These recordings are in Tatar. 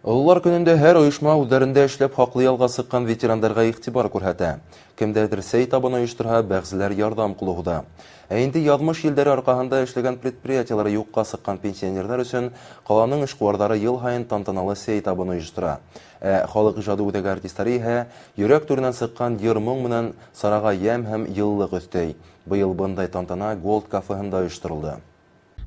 Олар көнендә һәр оешма үҙләрендә эшләп хаклы ялга сыккан ветерандарга игътибар күрһәтә. Кемдәдер сәй табын оештырһа, бәгъзеләр ярдәм кылуда. Ә инде язмыш елдәре аркаһында эшләгән предприятиеләре юкка сыккан пенсионерлар өчен каланың эшкуарлары ел һайын тантаналы сәй табын оештыра. Халык иҗады үтәге артистлары иһә йөрәк түреннән сыккан йыр-моң менән сарага ям һәм йылылык өстәй. Быел бындай тантана Gold кафеһында оештырылды.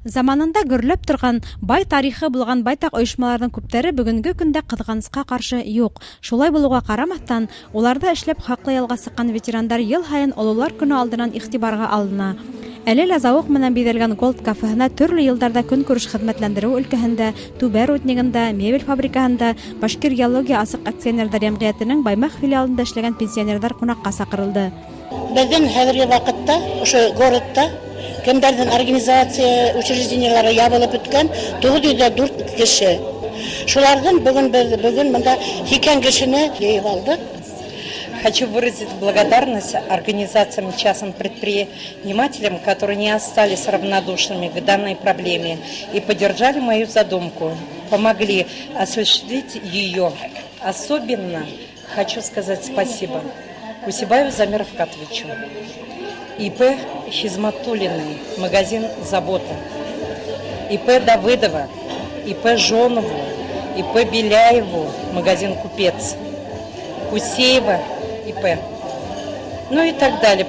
Заманында гөрләп торган, бай тарихы булган байтак оешмаларның күптәре бүгенге көндә кызганычка каршы юк. Шулай булуга карамастан, уларда эшләп хаклы ялга сыккан ветерандар ел һайын Олылар көне алдыннан игътибарга алына. Әле лә зауык менән бизәлгән Gold кафеһына төрле елларда көнкүреш хезмәтләндерү өлкәһендә, Түбә руднигында, мебель фабрикаһында, Башкир геология асык акционерлар җәмгыятенең Баймак филиалында эшләгән пенсионерлар кунакка сакырылды. Безнең хәзерге вакытта ошо городта кемдердин организация учреждениялары ябылып беткән 904 кеше. Шулардан бүген монда 2 кешене йыйып алдык. Хочу выразить благодарность организациям и частным предпринимателям, которые не остались равнодушными к данной проблеме и поддержали мою задумку, помогли осуществить ее. Особенно хочу сказать спасибо Кусибаеву Замиру Равкатовичу, ИП Хизматуллиной, магазин «Забота», ИП Давыдова, ИП Жонову, ИП Беляеву, магазин «Купец», Кусеева, ИП, ну и так далее.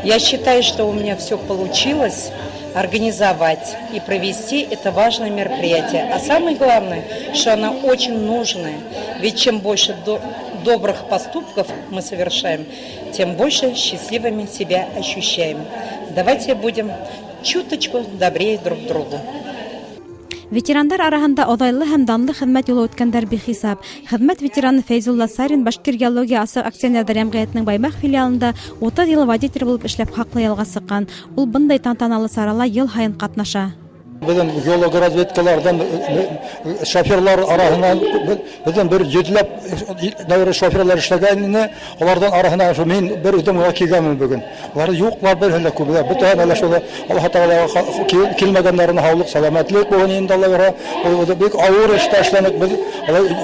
Я считаю, что у меня все получилось организовать и провести это важное мероприятие. А самое главное, что оно очень нужное. Ведь чем больше добрых поступков мы совершаем, тем больше счастливыми себя ощущаем. Давайте будем чуточку добрее друг к другу. Ветерандар арасында одайлы һәм данлы хезмәт юлы үткәндәр бихисап. Хезмәт ветераны Фәйзулла Сарин Башкир геология асык акционерлар җәмгыятенең Баймак филиалында 30 ел водитель булып эшләп хаклы ялга сыккан. Ул бындай тантаналы сарала ел һайын катнаша. Bizden geolog razvedkalardan şoförler arasından bizden bir yüzlep davra şoförler işlegenini onlardan arasından şu men bir ödüm kelganman bugün. Ular yoklar bir hende köpler. Bütün ala şolar Allah Taala kelmegenlerini havluk salametlik bu endi Allah vera. O büyük ağır işte işlenek biz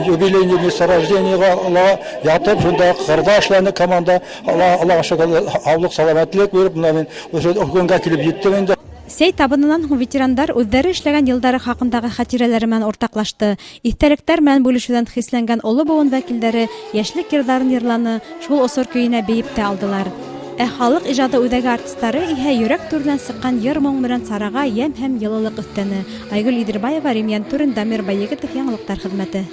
юбилейный месторождениега Allah yatıp şunda qardaşlarını komanda Allah aşağı havluk salametlik verip men o'sha o'g'onga kelib yetdim endi. Сәй табынынан һуң ветерандар үҙҙәре эшләгән йылдары хаҡындағы хәтирәләре менән уртаҡлашты. Иҫтәлектәр менән бүлешеүҙән хисләнгән оло быуын вәкилдәре йәшлек йырҙарын йырланы, шул осор көйөнә бейеп тә алдылар. Ә халыҡ ижады үҙәге артистары иһә йөрәк түренән сыҡҡан йыр-моң менән сарага йәм һәм йылылыҡ өҫтәне. Айгөл Идербаева, Римьян Түрен, Дамир Байегетов, Яңылыҡтар хеҙмәте.